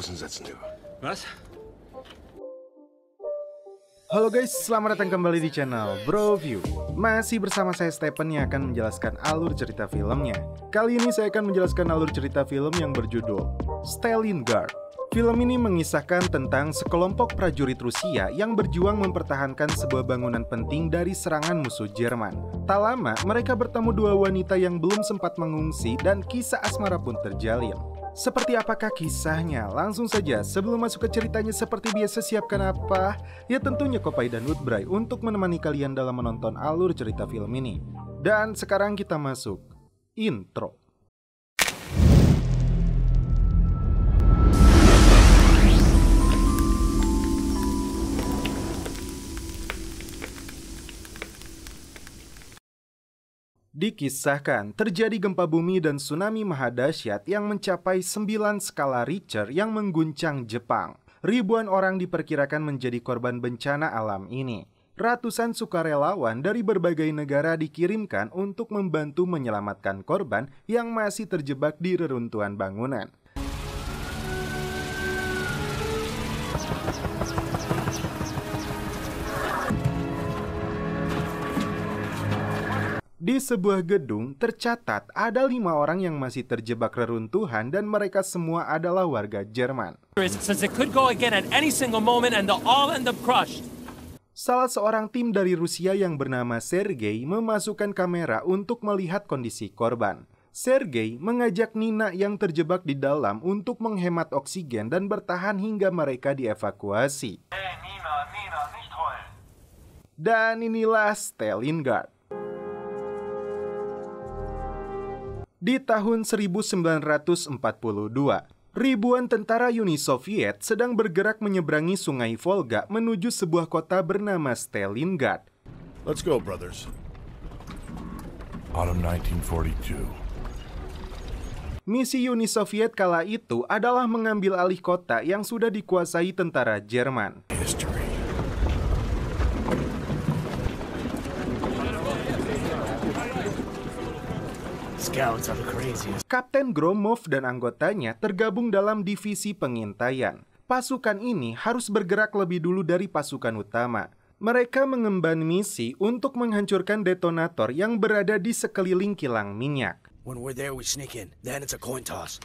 Russen setzen über. Was? Halo guys, selamat datang kembali di channel Broview. Masih bersama saya Stephen yang akan menjelaskan alur cerita filmnya. Kali ini saya akan menjelaskan alur cerita film yang berjudul Stalingrad. Film ini mengisahkan tentang sekelompok prajurit Rusia yang berjuang mempertahankan sebuah bangunan penting dari serangan musuh Jerman. Tak lama, mereka bertemu dua wanita yang belum sempat mengungsi dan kisah asmara pun terjalin. Seperti apakah kisahnya? Langsung saja, sebelum masuk ke ceritanya seperti biasa siapkan apa? Ya tentunya Kopai dan Woodbray untuk menemani kalian dalam menonton alur cerita film ini. Dan sekarang kita masuk intro. Dikisahkan terjadi gempa bumi dan tsunami mahadahsyat yang mencapai 9 skala Richter yang mengguncang Jepang. Ribuan orang diperkirakan menjadi korban bencana alam ini. Ratusan sukarelawan dari berbagai negara dikirimkan untuk membantu menyelamatkan korban yang masih terjebak di reruntuhan bangunan. Di sebuah gedung tercatat ada 5 orang yang masih terjebak reruntuhan dan mereka semua adalah warga Jerman. Salah seorang tim dari Rusia yang bernama Sergei memasukkan kamera untuk melihat kondisi korban. Sergei mengajak Nina yang terjebak di dalam untuk menghemat oksigen dan bertahan hingga mereka dievakuasi. Hey, Nina, nicht heulen. Dan inilah Stalingrad. Di tahun 1942, ribuan tentara Uni Soviet sedang bergerak menyeberangi sungai Volga menuju sebuah kota bernama Stalingrad. Let's go, brothers. Autumn 1942. Misi Uni Soviet kala itu adalah mengambil alih kota yang sudah dikuasai tentara Jerman. History. Kapten Gromov dan anggotanya tergabung dalam divisi pengintaian. Pasukan ini harus bergerak lebih dulu dari pasukan utama. Mereka mengemban misi untuk menghancurkan detonator yang berada di sekeliling kilang minyak. When we're there, we sneak in. Then it's a coin toss.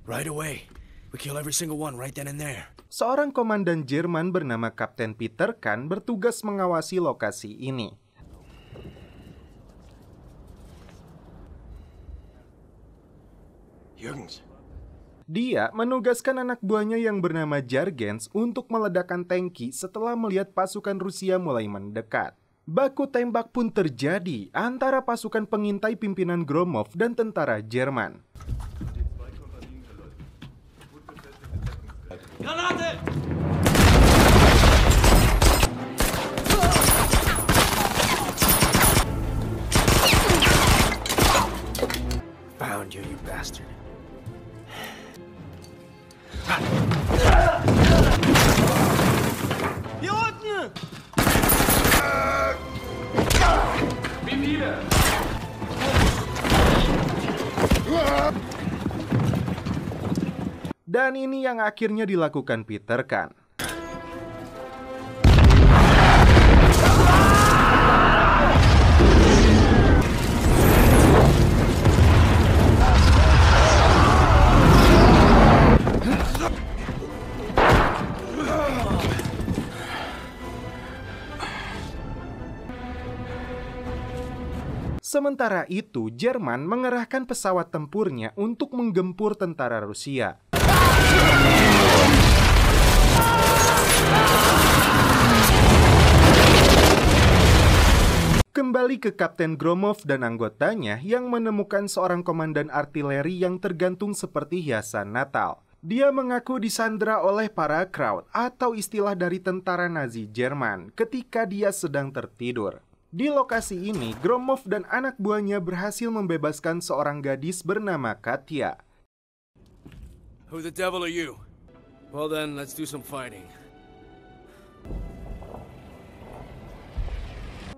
Right away, we kill every single one right then and there. Seorang komandan Jerman bernama Kapten Peter Kahn bertugas mengawasi lokasi ini. Jürgens. Dia menugaskan anak buahnya yang bernama Jargens untuk meledakkan tangki setelah melihat pasukan Rusia mulai mendekat. Baku tembak pun terjadi antara pasukan pengintai pimpinan Gromov dan tentara Jerman. Granate! Found you, you bastard. Hier unten! Wie viele? Dan ini yang akhirnya dilakukan Peter Kahn. Sementara itu, Jerman mengerahkan pesawat tempurnya untuk menggempur tentara Rusia. Kembali ke Kapten Gromov dan anggotanya yang menemukan seorang komandan artileri yang tergantung seperti hiasan Natal. Dia mengaku disandra oleh para Kraut atau istilah dari tentara Nazi Jerman ketika dia sedang tertidur. Di lokasi ini, Gromov dan anak buahnya berhasil membebaskan seorang gadis bernama Katya. Who the devil are you? Well then, let's do some fighting.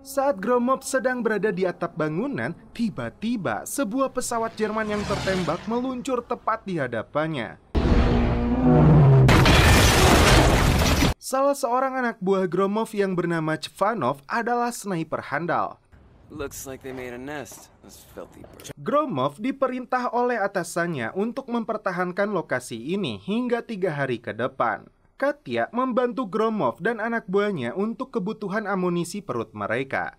Saat Gromov sedang berada di atap bangunan, tiba-tiba sebuah pesawat Jerman yang tertembak meluncur tepat di hadapannya. Salah seorang anak buah Gromov yang bernama Chevanov adalah sniper handal. Looks like they made a nest. Those filthy birds. Gromov diperintah oleh atasannya untuk mempertahankan lokasi ini hingga 3 hari ke depan. Katya membantu Gromov dan anak buahnya untuk kebutuhan amunisi perut mereka.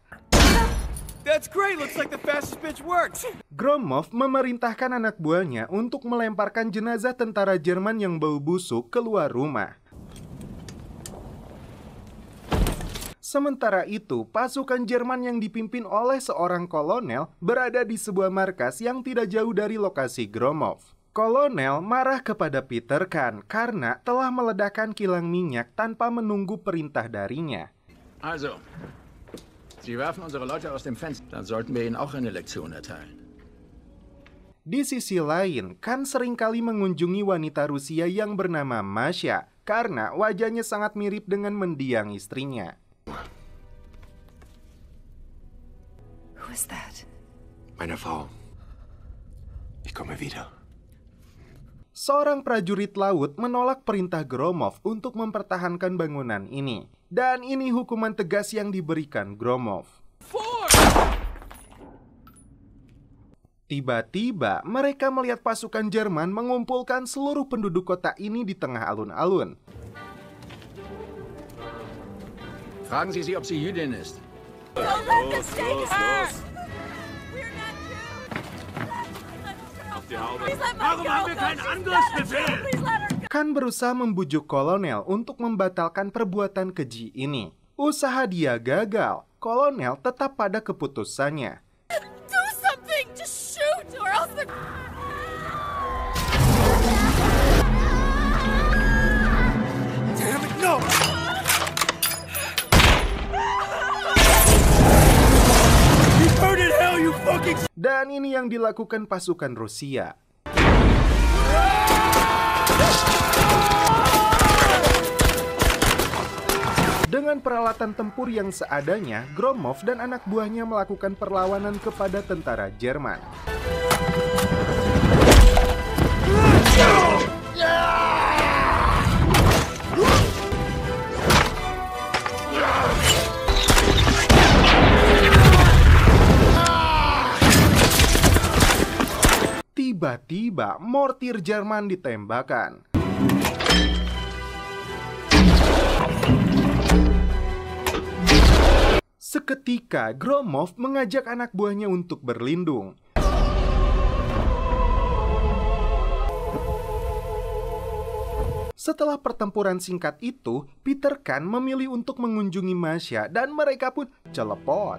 That's great. Looks like the fastest bitch works. Gromov memerintahkan anak buahnya untuk melemparkan jenazah tentara Jerman yang bau busuk keluar rumah. Sementara itu, pasukan Jerman yang dipimpin oleh seorang kolonel berada di sebuah markas yang tidak jauh dari lokasi Gromov. Kolonel marah kepada Peter Kahn karena telah meledakkan kilang minyak tanpa menunggu perintah darinya. Also, Sie werfen unsere Leute aus dem Fenster, dann sollten wir ihnen auch eine Lektion erteilen. Di sisi lain, Kahn seringkali mengunjungi wanita Rusia yang bernama Masha karena wajahnya sangat mirip dengan mendiang istrinya. Who is that? Meine Frau. Ich komme wieder. Seorang prajurit laut menolak perintah Gromov untuk mempertahankan bangunan ini. Dan ini hukuman tegas yang diberikan Gromov. Tiba-tiba mereka melihat pasukan Jerman mengumpulkan seluruh penduduk kota ini di tengah alun-alun. Fragen Sie sie, ob sie Jüdin ist. Don't let this take her! We're not Jews! Please let my girl go! Please let her go! Kahn berusaha membujuk kolonel untuk membatalkan perbuatan keji ini. Usaha dia gagal. Kolonel tetap pada keputusannya. Do something! Just shoot! Or else the... Damn it, no! You burn in hell, you fucking... Dan ini yang dilakukan pasukan Rusia. Dengan peralatan tempur yang seadanya, Gromov dan anak buahnya melakukan perlawanan kepada tentara Jerman. Tiba-tiba, mortir Jerman ditembakkan. Seketika, Gromov mengajak anak buahnya untuk berlindung. Setelah pertempuran singkat itu, Peter Kahn memilih untuk mengunjungi Masha dan mereka pun celepot.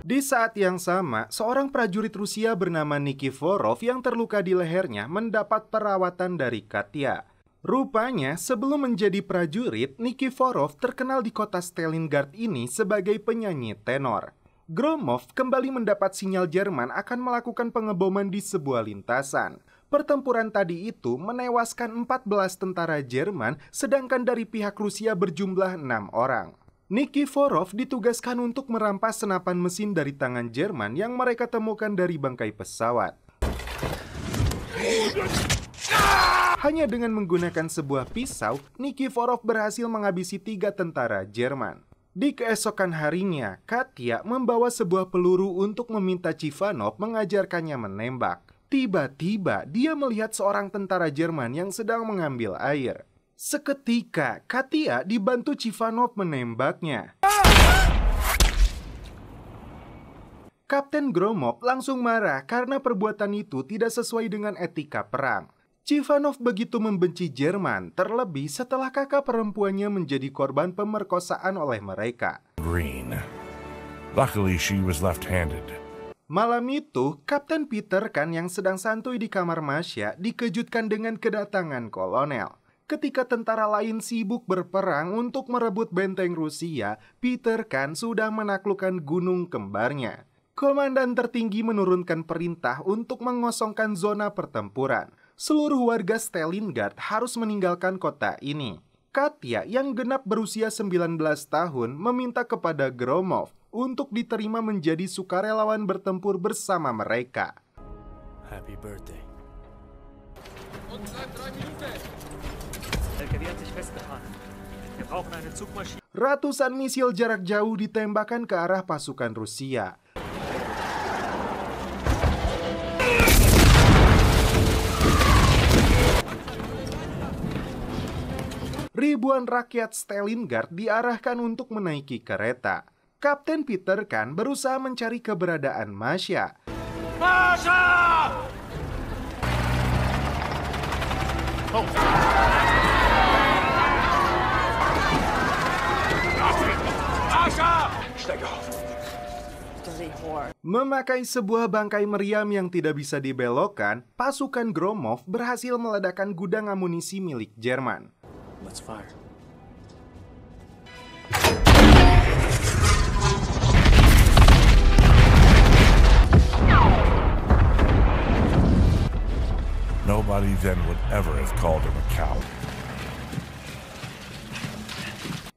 Di saat yang sama, seorang prajurit Rusia bernama Nikiforov yang terluka di lehernya mendapat perawatan dari Katya. Rupanya, sebelum menjadi prajurit, Nikiforov terkenal di kota Stalingrad ini sebagai penyanyi tenor. Gromov kembali mendapat sinyal Jerman akan melakukan pengeboman di sebuah lintasan. Pertempuran tadi itu menewaskan 14 tentara Jerman, sedangkan dari pihak Rusia berjumlah 6 orang. Nikiforov ditugaskan untuk merampas senapan mesin dari tangan Jerman yang mereka temukan dari bangkai pesawat. Hanya dengan menggunakan sebuah pisau, Nikiforov berhasil menghabisi 3 tentara Jerman. Di keesokan harinya, Katya membawa sebuah peluru untuk meminta Chevanov mengajarkannya menembak. Tiba-tiba, dia melihat seorang tentara Jerman yang sedang mengambil air. Seketika, Katya dibantu Chevanov menembaknya. Kapten Gromov langsung marah karena perbuatan itu tidak sesuai dengan etika perang. Chevanov begitu membenci Jerman, terlebih setelah kakak perempuannya menjadi korban pemerkosaan oleh mereka. Green. Luckily, she was left-handed. Malam itu, Kapten Peter Kahn yang sedang santuy di kamar Masha dikejutkan dengan kedatangan kolonel. Ketika tentara lain sibuk berperang untuk merebut benteng Rusia, Peter Kahn sudah menaklukkan gunung kembarnya. Komandan tertinggi menurunkan perintah untuk mengosongkan zona pertempuran. Seluruh warga Stalingrad harus meninggalkan kota ini. Katya yang genap berusia 19 tahun meminta kepada Gromov untuk diterima menjadi sukarelawan bertempur bersama mereka. Happy birthday. Gewehr hat sich festgefahren. Wir brauchen eine Zugmaschine. Ratusan misil jarak jauh ditembakkan ke arah pasukan Rusia. Ribuan rakyat Stalingrad diarahkan untuk menaiki kereta. Kapten Peter Kahn berusaha mencari keberadaan Masha. Masha! Masha! Steig auf! Memakai sebuah bangkai meriam yang tidak bisa dibelokkan, pasukan Gromov berhasil meledakkan gudang amunisi milik Jerman. Let's fire. Nobody then would ever have called him a coward.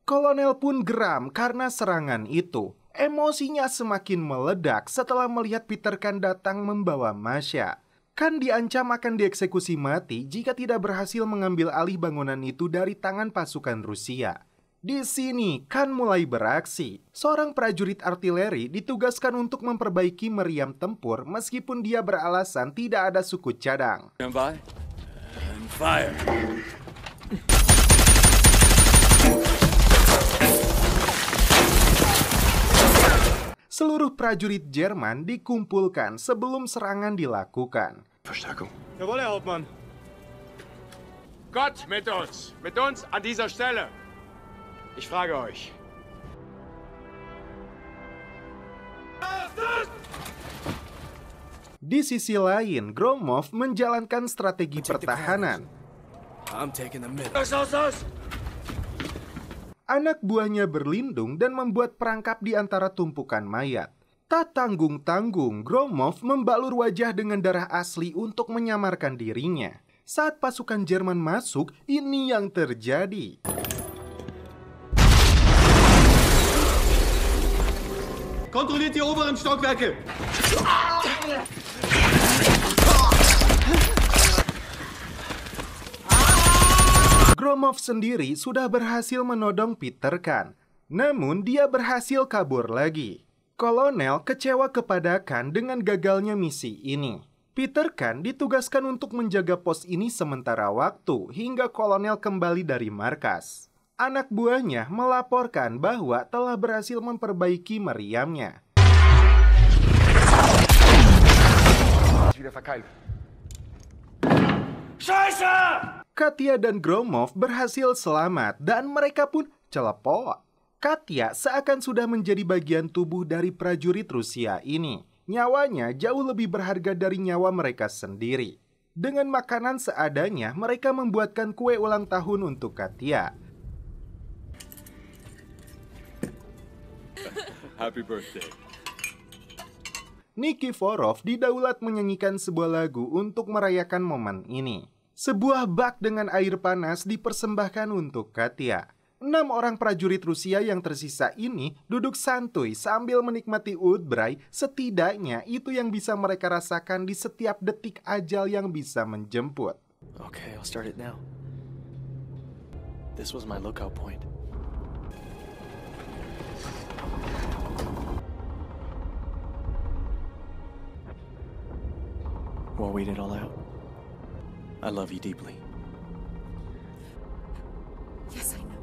Kolonel pun geram karena serangan itu. Emosinya semakin meledak setelah melihat Peter Kahn datang membawa Masha. Kahn diancam akan dieksekusi mati jika tidak berhasil mengambil alih bangunan itu dari tangan pasukan Rusia. Di sini, Kahn mulai beraksi. Seorang prajurit artileri ditugaskan untuk memperbaiki meriam tempur meskipun dia beralasan tidak ada suku cadang. Stand by and fire. Seluruh prajurit Jerman dikumpulkan sebelum serangan dilakukan. Verstärkung. Jawohl, Herr Hauptmann. Gott mit uns an dieser Stelle. Ich frage euch. Di sisi lain, Gromov menjalankan strategi pertahanan. I'm taking the mid. Anak buahnya berlindung dan membuat perangkap di antara tumpukan mayat. Tak tanggung-tanggung, Gromov membalur wajah dengan darah asli untuk menyamarkan dirinya. Saat pasukan Jerman masuk, ini yang terjadi. Kontrolliert die oberen Stockwerke. Gromov sendiri sudah berhasil menodong Peter Kahn. Namun dia berhasil kabur lagi. Kolonel kecewa kepada Kahn dengan gagalnya misi ini. Peter Kahn ditugaskan untuk menjaga pos ini sementara waktu hingga kolonel kembali dari markas. Anak buahnya melaporkan bahwa telah berhasil memperbaiki meriamnya. Katya dan Gromov berhasil selamat dan mereka pun celepot. Katya seakan sudah menjadi bagian tubuh dari prajurit Rusia ini. Nyawanya jauh lebih berharga dari nyawa mereka sendiri. Dengan makanan seadanya, mereka membuatkan kue ulang tahun untuk Katya. Happy birthday. Nikiforov didaulat menyanyikan sebuah lagu untuk merayakan momen ini. Sebuah bak dengan air panas dipersembahkan untuk Katya. 6 orang prajurit Rusia yang tersisa ini duduk santuy sambil menikmati Udbray. Setidaknya itu yang bisa mereka rasakan di setiap detik ajal yang bisa menjemput. Okay, I'll start it now. This was my lookout point. We'll wait it all out. I love you deeply. Yes, I know.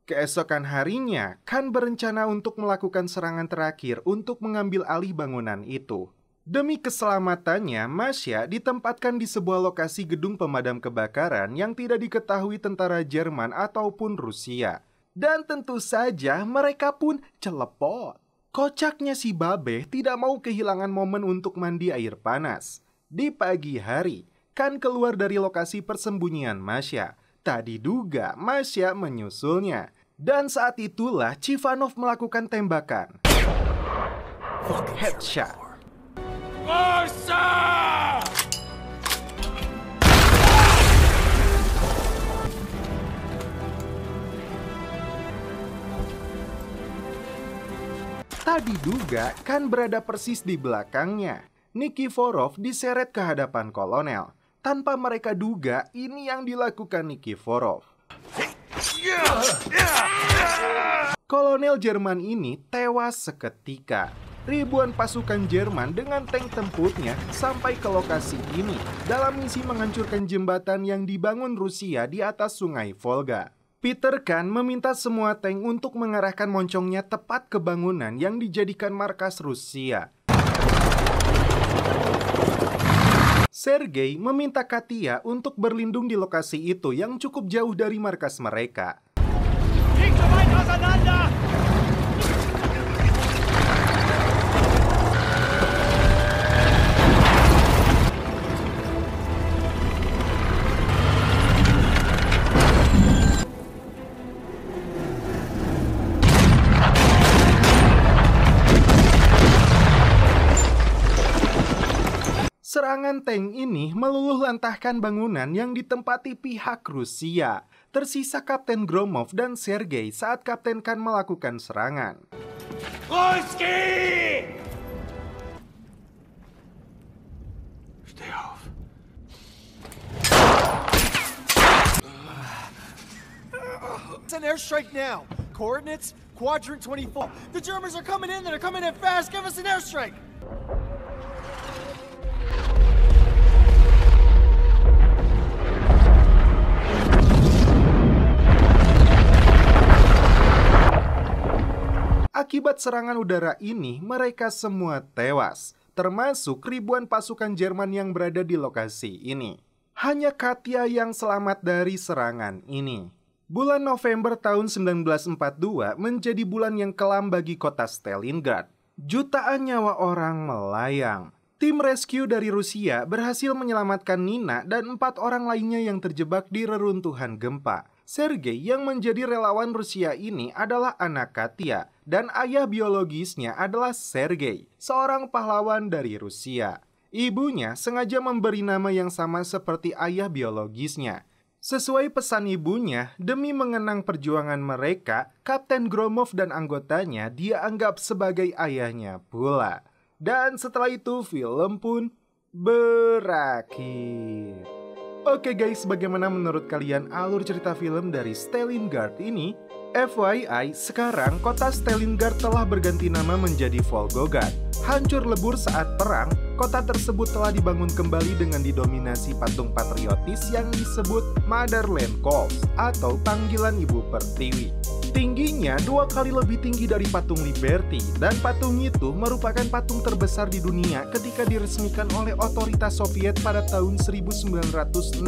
Keesokan harinya, Kahn berencana untuk melakukan serangan terakhir untuk mengambil alih bangunan itu. Demi keselamatannya, Masha ditempatkan di sebuah lokasi gedung pemadam kebakaran yang tidak diketahui tentara Jerman ataupun Rusia. Dan tentu saja mereka pun celepot. Kocaknya si Babe tidak mau kehilangan momen untuk mandi air panas. Di pagi hari, Kahn keluar dari lokasi persembunyian Masha. Tak diduga Masha menyusulnya. Dan saat itulah Chivanov melakukan tembakan. Headshot. Tak diduga Kahn berada persis di belakangnya. Nikiforov diseret ke hadapan kolonel. tanpa mereka duga ini yang dilakukan Nikiforov. Kolonel Jerman ini tewas seketika. Ribuan pasukan Jerman dengan tank tempurnya sampai ke lokasi ini dalam misi menghancurkan jembatan yang dibangun Rusia di atas sungai Volga. Peter Kahn meminta semua tank untuk mengarahkan moncongnya tepat ke bangunan yang dijadikan markas Rusia. Sergei meminta Katya untuk berlindung di lokasi itu yang cukup jauh dari markas mereka. Serangan tank ini meluluh lantahkan bangunan yang ditempati pihak Rusia. Tersisa Kapten Gromov dan Sergei saat Kapten Kahn melakukan serangan. Ruski! Steh auf. It's an airstrike now. Coordinates, quadrant 24. The Germans are coming in. They're coming in fast. Give us an airstrike. Akibat serangan udara ini, mereka semua tewas, termasuk ribuan pasukan Jerman yang berada di lokasi ini. Hanya Katya yang selamat dari serangan ini. Bulan November tahun 1942 menjadi bulan yang kelam bagi kota Stalingrad. Jutaan nyawa orang melayang. Tim rescue dari Rusia berhasil menyelamatkan Nina dan 4 orang lainnya yang terjebak di reruntuhan gempa. Sergei yang menjadi relawan Rusia ini adalah anak Katya, dan ayah biologisnya adalah Sergei, seorang pahlawan dari Rusia. Ibunya sengaja memberi nama yang sama seperti ayah biologisnya. Sesuai pesan ibunya, demi mengenang perjuangan mereka, Kapten Gromov dan anggotanya dia anggap sebagai ayahnya pula. Dan setelah itu film pun berakhir. Oke guys, bagaimana menurut kalian alur cerita film dari Stalingrad ini? FYI, sekarang kota Stalingrad telah berganti nama menjadi Volgograd. Hancur lebur saat perang, kota tersebut telah dibangun kembali dengan didominasi patung patriotis yang disebut Motherland Calls atau panggilan Ibu Pertiwi. Tingginya 2 kali lebih tinggi dari patung Liberty, dan patung itu merupakan patung terbesar di dunia ketika diresmikan oleh otoritas Soviet pada tahun 1967.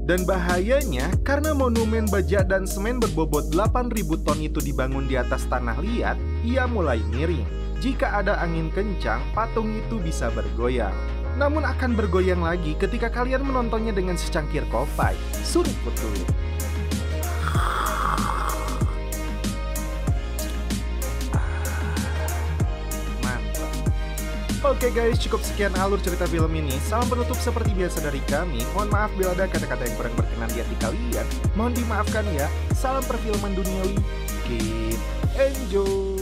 Dan bahayanya, karena monumen baja dan semen berbobot 8.000 ton itu dibangun di atas tanah liat, ia mulai miring. Jika ada angin kencang, patung itu bisa bergoyang. Namun akan bergoyang lagi ketika kalian menontonnya dengan secangkir kopi. Suruput dulu. Oke guys, cukup sekian alur cerita film ini. Salam penutup seperti biasa dari kami. Mohon maaf bila ada kata-kata yang kurang berkenan di hati kalian. Mohon dimaafkan ya. Salam perfilman duniawi. Keep enjoy.